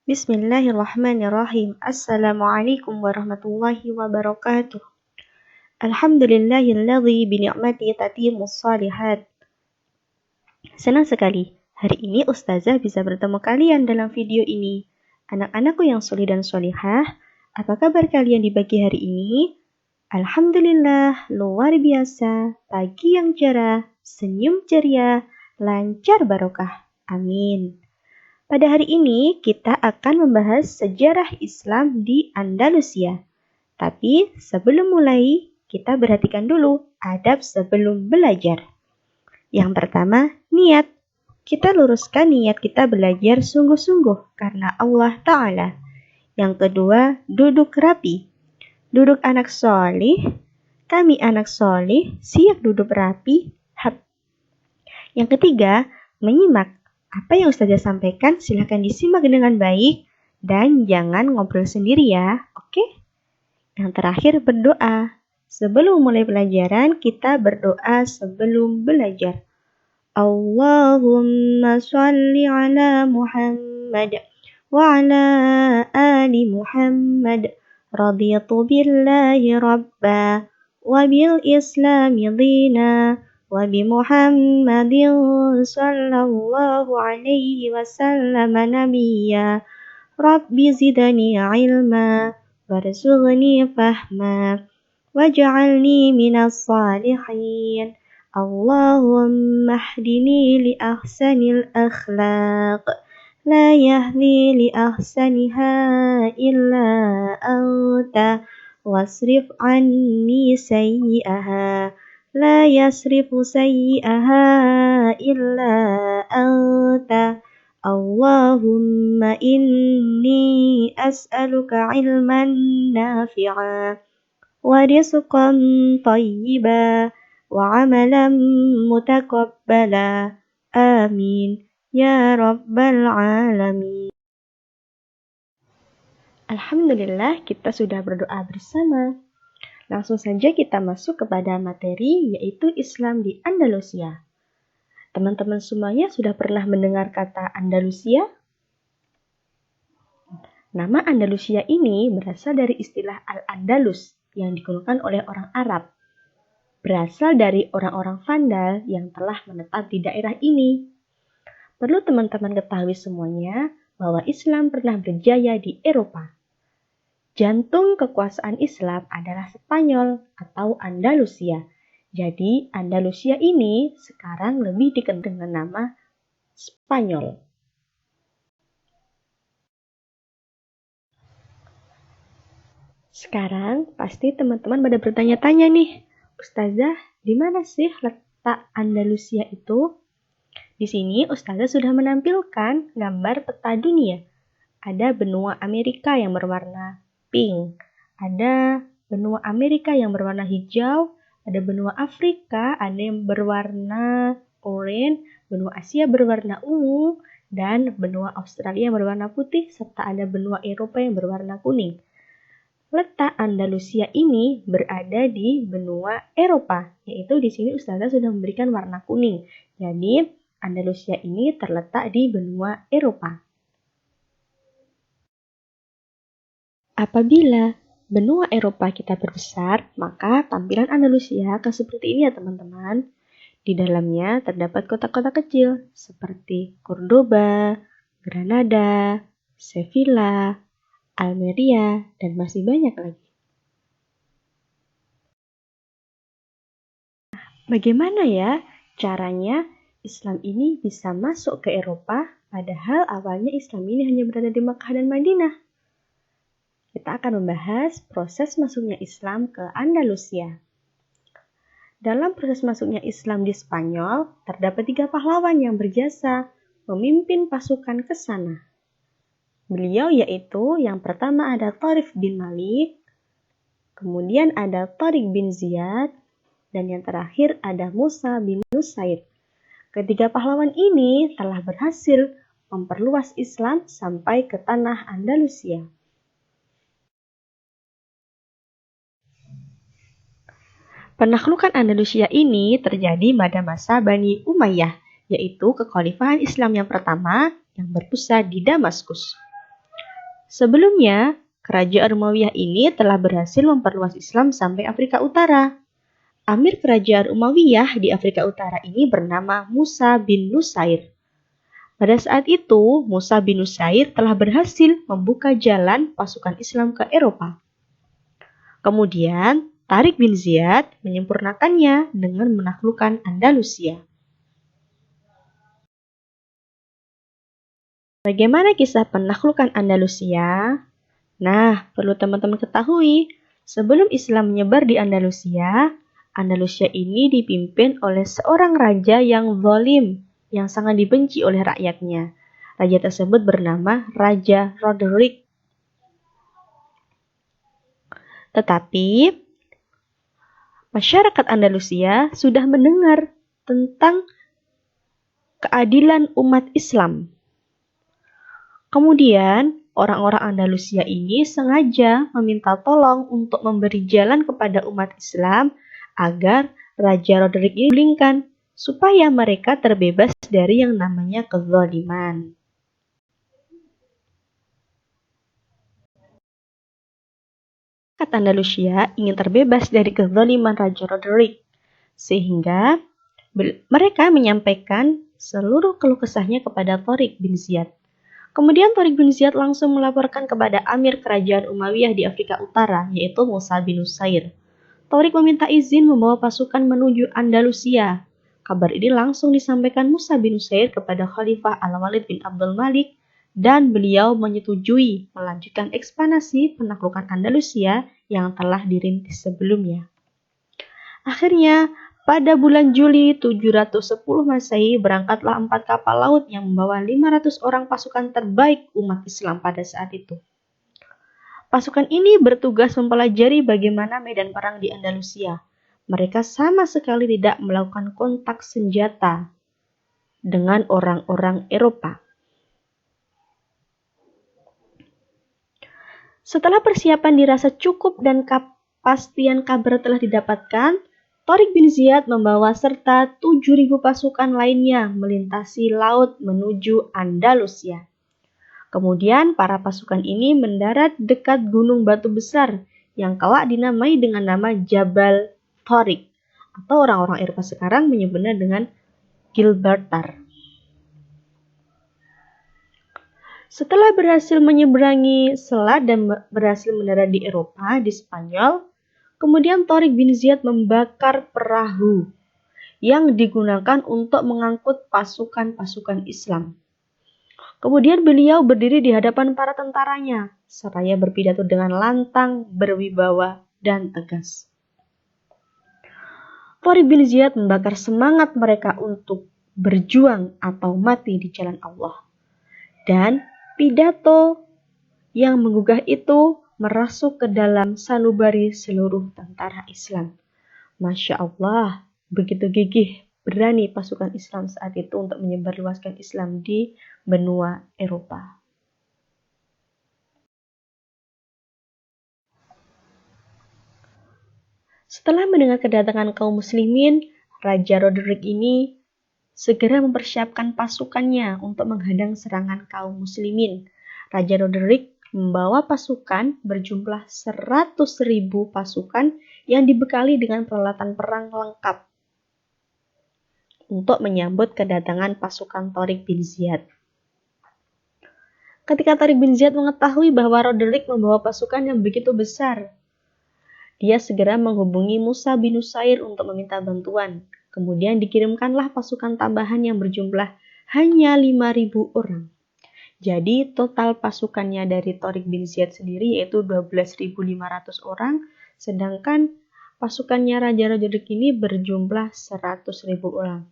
Bismillahirrahmanirrahim. Assalamualaikum warahmatullahi wabarakatuh. Alhamdulillahilladzi bini'mati tatimmus shalihat. Senang sekali, hari ini Ustazah bisa bertemu kalian dalam video ini. Anak-anakku yang solih dan solihah, apa kabar kalian di pagi hari ini? Alhamdulillah, luar biasa, pagi yang cerah, senyum ceria, lancar barokah. Amin. Pada hari ini kita akan membahas sejarah Islam di Andalusia. Tapi sebelum mulai, kita perhatikan dulu adab sebelum belajar. Yang pertama, niat. Kita luruskan niat kita belajar sungguh-sungguh karena Allah Ta'ala. Yang kedua, duduk rapi. Duduk anak solih, kami anak solih, siap duduk rapi. Yang ketiga, menyimak. Apa yang Ustazah sampaikan silahkan disimak dengan baik dan jangan ngobrol sendiri ya, oke? Yang terakhir berdoa. Sebelum mulai pelajaran kita berdoa sebelum belajar. Allahumma sholli ala Muhammad wa ala ali Muhammad. Raditu billahi rabba wa bil islami dina. وبمحمد صلى الله عليه وسلم نبيا رب زدني علما وارزقني فهما واجعلني من الصالحين اللهم اهدني لأحسن الأخلاق لا يهدي لأحسنها إلا أنت واصرف عني سيئها لا يصرف سيئها إلا أنت اللهم إني أسألك علما نافعا ورزقا طيبا وعملا متقبلا آمين يا رب العالمين. Alhamdulillah kita sudah berdoa bersama. Langsung saja kita masuk kepada materi yaitu Islam di Andalusia. Teman-teman semuanya sudah pernah mendengar kata Andalusia? Nama Andalusia ini berasal dari istilah Al-Andalus yang digunakan oleh orang Arab. Berasal dari orang-orang Vandal yang telah menetap di daerah ini. Perlu teman-teman ketahui semuanya bahwa Islam pernah berjaya di Eropa. Jantung kekuasaan Islam adalah Spanyol atau Andalusia. Jadi Andalusia ini sekarang lebih dikenal dengan nama Spanyol. Sekarang pasti teman-teman pada bertanya-tanya nih, Ustazah, di mana sih letak Andalusia itu? Di sini Ustazah sudah menampilkan gambar peta dunia. Ada benua Amerika yang berwarna pink, ada benua Amerika yang berwarna hijau, ada benua Afrika, ada yang berwarna oranye, benua Asia berwarna ungu, dan benua Australia yang berwarna putih, serta ada benua Eropa yang berwarna kuning. Letak Andalusia ini berada di benua Eropa, yaitu di sini Ustazah sudah memberikan warna kuning. Jadi Andalusia ini terletak di benua Eropa. Apabila benua Eropa kita berbesar, maka tampilan Andalusia akan seperti ini ya teman-teman. Di dalamnya terdapat kota-kota kecil seperti Cordoba, Granada, Sevilla, Almeria, dan masih banyak lagi. Bagaimana ya caranya Islam ini bisa masuk ke Eropa, padahal awalnya Islam ini hanya berada di Makkah dan Madinah? Kita akan membahas proses masuknya Islam ke Andalusia. Dalam proses masuknya Islam di Spanyol, terdapat 3 pahlawan yang berjasa memimpin pasukan ke sana. Beliau yaitu yang pertama ada Tharif bin Malik, kemudian ada Tariq bin Ziyad, dan yang terakhir ada Musa bin Nusair. Ketiga pahlawan ini telah berhasil memperluas Islam sampai ke tanah Andalusia. Penaklukan Andalusia ini terjadi pada masa Bani Umayyah, yaitu kekhalifahan Islam yang pertama yang berpusat di Damaskus. Sebelumnya, kerajaan Umayyah ini telah berhasil memperluas Islam sampai Afrika Utara. Amir kerajaan Umayyah di Afrika Utara ini bernama Musa bin Nusair. Pada saat itu, Musa bin Nusair telah berhasil membuka jalan pasukan Islam ke Eropa. Kemudian, Tariq bin Ziyad menyempurnakannya dengan menaklukkan Andalusia. Bagaimana kisah penaklukan Andalusia? Nah, perlu teman-teman ketahui, sebelum Islam menyebar di Andalusia, Andalusia ini dipimpin oleh seorang raja yang zalim, yang sangat dibenci oleh rakyatnya. Raja tersebut bernama Raja Roderick. Tetapi, masyarakat Andalusia sudah mendengar tentang keadilan umat Islam. Kemudian, orang-orang Andalusia ini sengaja meminta tolong untuk memberi jalan kepada umat Islam agar Raja Roderick ini digulingkan supaya mereka terbebas dari yang namanya kezaliman. Masyarakat Andalusia ingin terbebas dari kezaliman Raja Roderick, sehingga mereka menyampaikan seluruh keluh kesahnya kepada Tariq bin Ziyad. Kemudian Tariq bin Ziyad langsung melaporkan kepada Amir kerajaan Umayyah di Afrika Utara, yaitu Musa bin Nusair. Tariq meminta izin membawa pasukan menuju Andalusia. Kabar ini langsung disampaikan Musa bin Nusair kepada Khalifah Al-Walid bin Abdul Malik, dan beliau menyetujui melanjutkan ekspansi penaklukan Andalusia yang telah dirintis sebelumnya. Akhirnya, pada bulan Juli 710 Masehi berangkatlah 4 kapal laut yang membawa 500 orang pasukan terbaik umat Islam pada saat itu. Pasukan ini bertugas mempelajari bagaimana medan perang di Andalusia. Mereka sama sekali tidak melakukan kontak senjata dengan orang-orang Eropa. Setelah persiapan dirasa cukup dan kepastian kabar telah didapatkan, Tariq bin Ziyad membawa serta 7.000 pasukan lainnya melintasi laut menuju Andalusia. Kemudian para pasukan ini mendarat dekat gunung batu besar yang kelak dinamai dengan nama Jabal Tariq, atau orang-orang Eropa sekarang menyebutnya dengan Gibraltar. Setelah berhasil menyeberangi selat dan berhasil mendarat di Eropa, di Spanyol, kemudian Tariq bin Ziyad membakar perahu yang digunakan untuk mengangkut pasukan-pasukan Islam. Kemudian beliau berdiri di hadapan para tentaranya, seraya berpidato dengan lantang, berwibawa, dan tegas. Tariq bin Ziyad membakar semangat mereka untuk berjuang atau mati di jalan Allah. Dan pidato yang menggugah itu merasuk ke dalam sanubari seluruh tentara Islam. Masya Allah, begitu gigih, berani pasukan Islam saat itu untuk menyebarluaskan Islam di benua Eropa. Setelah mendengar kedatangan kaum muslimin, Raja Roderick ini segera mempersiapkan pasukannya untuk menghadang serangan kaum muslimin. Raja Roderick membawa pasukan berjumlah 100.000 pasukan yang dibekali dengan peralatan perang lengkap untuk menyambut kedatangan pasukan Tariq bin Ziyad. Ketika Tariq bin Ziyad mengetahui bahwa Roderick membawa pasukan yang begitu besar, dia segera menghubungi Musa bin Nusair untuk meminta bantuan. Kemudian dikirimkanlah pasukan tambahan yang berjumlah hanya 5.000 orang. Jadi total pasukannya dari Tariq bin Ziyad sendiri yaitu 12.500 orang, sedangkan pasukannya Raja Roderick ini berjumlah 100.000 orang.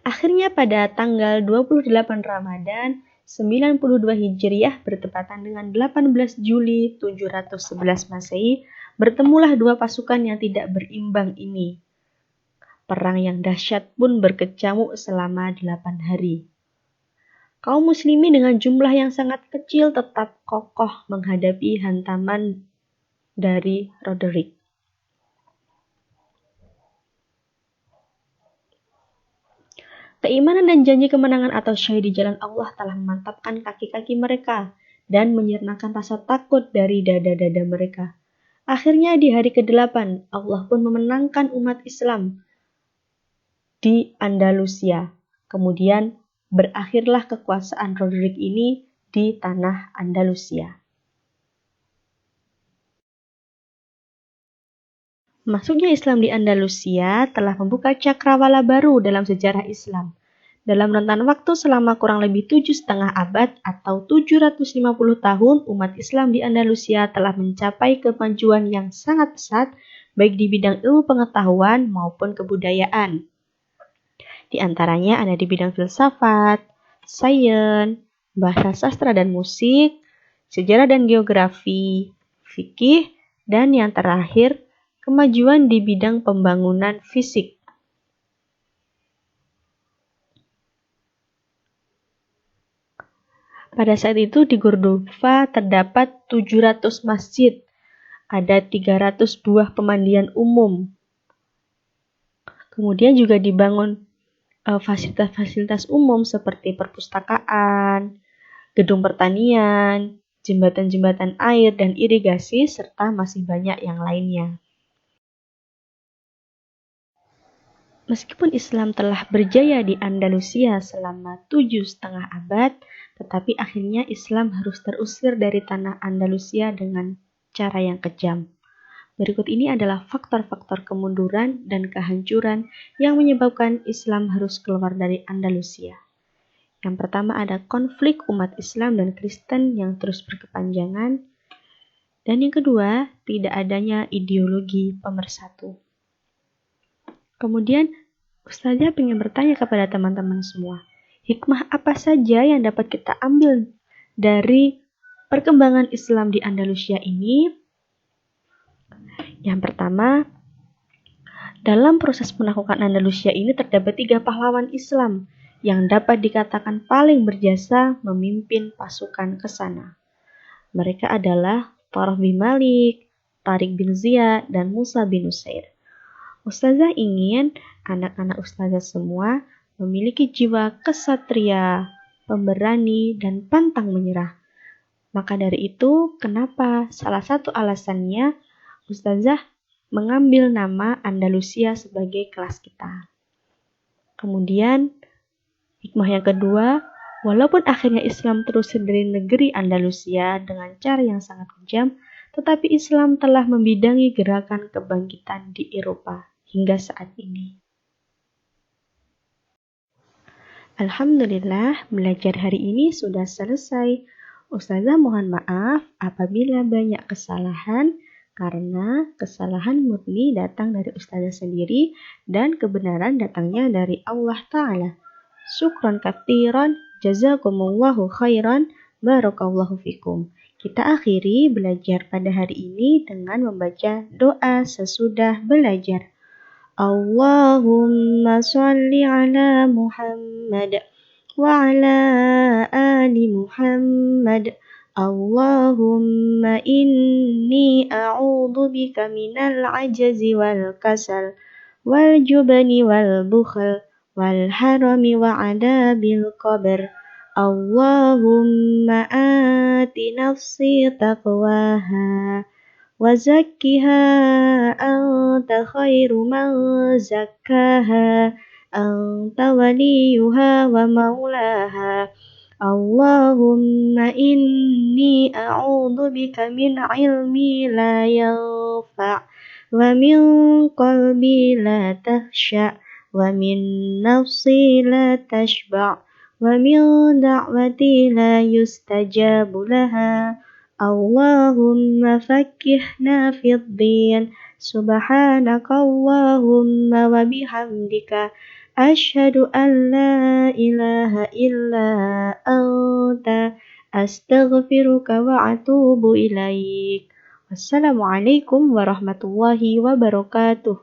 Akhirnya pada tanggal 28 Ramadan 92 Hijriah bertepatan dengan 18 Juli 711 Masehi, bertemulah dua pasukan yang tidak berimbang ini. Perang yang dahsyat pun berkecamuk selama 8 hari. Kaum muslimin dengan jumlah yang sangat kecil tetap kokoh menghadapi hantaman dari Roderick. « Keimanan dan janji kemenangan atau syahid di jalan Allah telah memantapkan kaki-kaki mereka dan menyirnakan rasa takut dari dada-dada mereka. Akhirnya di hari ke-8, Allah pun memenangkan umat Islam di Andalusia. Kemudian berakhirlah kekuasaan Roderick ini di tanah Andalusia. Masuknya Islam di Andalusia telah membuka cakrawala baru dalam sejarah Islam. Dalam rentan waktu selama kurang lebih 7,5 abad atau 750 tahun, umat Islam di Andalusia telah mencapai kemajuan yang sangat pesat, baik di bidang ilmu pengetahuan maupun kebudayaan. Di antaranya ada di bidang filsafat, sains, bahasa sastra dan musik, sejarah dan geografi, fikih, dan yang terakhir, kemajuan di bidang pembangunan fisik. Pada saat itu di Cordoba terdapat 700 masjid, ada 300 buah pemandian umum. Kemudian juga dibangun fasilitas-fasilitas umum seperti perpustakaan, gedung pertanian, jembatan-jembatan air dan irigasi, serta masih banyak yang lainnya. Meskipun Islam telah berjaya di Andalusia selama 7,5 abad, tetapi akhirnya Islam harus terusir dari tanah Andalusia dengan cara yang kejam. Berikut ini adalah faktor-faktor kemunduran dan kehancuran yang menyebabkan Islam harus keluar dari Andalusia. Yang pertama ada konflik umat Islam dan Kristen yang terus berkepanjangan. Dan yang kedua, tidak adanya ideologi pemersatu. Kemudian, Ustazah ingin bertanya kepada teman-teman semua, hikmah apa saja yang dapat kita ambil dari perkembangan Islam di Andalusia ini? Yang pertama, dalam proses penaklukan Andalusia ini terdapat 3 pahlawan Islam yang dapat dikatakan paling berjasa memimpin pasukan ke sana. Mereka adalah Taraf bin Malik, Tariq bin Ziyad, dan Musa bin Nusair. Ustazah ingin anak-anak ustazah semua memiliki jiwa kesatria, pemberani, dan pantang menyerah. Maka dari itu, kenapa salah satu alasannya ustazah mengambil nama Andalusia sebagai kelas kita. Kemudian, hikmah yang kedua, walaupun akhirnya Islam terusir dari negeri Andalusia dengan cara yang sangat kejam, tetapi Islam telah membidangi gerakan kebangkitan di Eropa hingga saat ini. Alhamdulillah, belajar hari ini sudah selesai. Ustazah mohon maaf apabila banyak kesalahan, karena kesalahan murni datang dari ustazah sendiri dan kebenaran datangnya dari Allah Ta'ala. Syukran katsiran, jazakumullahu khairan, barakallahu fikum. Kita akhiri belajar pada hari ini dengan membaca doa sesudah belajar. Allahumma sholli ala Muhammad wa ala ali Muhammad. Allahumma inni a'udhu bika minal ajazi wal kasal wal jubni wal bukhl wal harami wa adabil qabr. Allahumma ati nafsi taqwaha wa zakkiha anta khairu man zakkaha anta waliyuha wa maulaha. Allahumma inni a'udhu bika min ilmi la yanfa' wa min qalbi la takhsha' wa min nafsi la tashba' wa min da'wati la yustajabu laha. Allahumma fakkihna fid din. Subhanaka Allahumma wa bihamdika asyhadu an la ilaha illa anta astaghfiruka wa atubu ilaik. Wassalamualaikum warahmatullahi wabarakatuh.